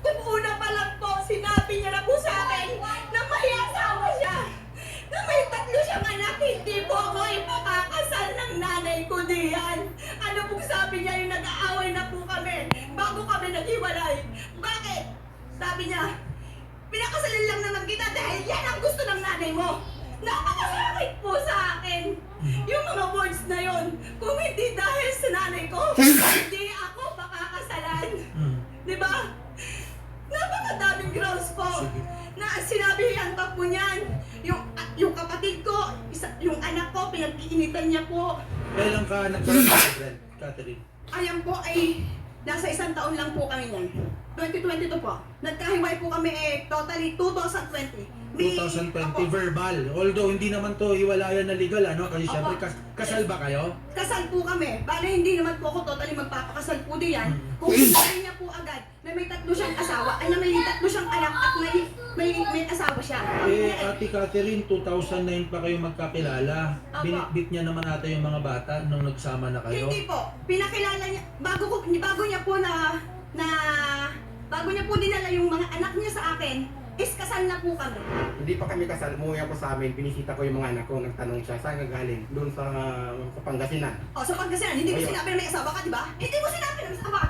Kung una pa lang po, sinabi niya na po sa akin na may asawa siya. Na may 3 siyang anak, hindi po ako ipakakasal ng nanay ko diyan. Ano pong sabi niya, yung nag-aaway na po kami bago kami naghiwalay. Bakit? Sabi niya, pinakasalan lang naman kita dahil yan ang gusto ng nanay mo. Napakasakit po sa akin yung mga words na yon. Kung hindi dahil sa nanay ko, hindi ako makakasalan. Di ba? Napakadaming grounds po na sinabihan pa po niyan. Yung kapatid ko, yung anak ko, pinag-iinitan niya po. Kailan ka nagkaroon ng boyfriend, Catherine? Ayan po ay nasa 1 taon lang po kami niyan. 2022 po. Nagkahiwalay po kami totally 2020. 2020 Opo. verbal. Although hindi naman to hiwalayan na legal, ano? Kasi syempre kasal ba kayo? Kasal po kami. Bale, hindi naman po ako totally magpapakasal po diyan. Kung sinabi niya po agad na may 3 siyang asawa, ay na may 3 siyang anak at may asawa siya. Ate Catherine, 2009 pa kayo magkakilala. Opo. Binitbit niya naman ata yung mga bata nung nagsama na kayo. Hindi po. Pinakilala niya, bago niya po bago niya po dinala yung mga anak niya sa akin, is kasal na po kami. Hindi pa kami kasal, umuwi ako sa amin, binisita ko yung mga anak ko, nagtanong siya, saan ka galing? Doon sa Pangasinan. O, sa Pangasinan, hindi mo Ayun. sinabi na may asawa ka, di ba? Hindi mo sinabi na may asawa ka.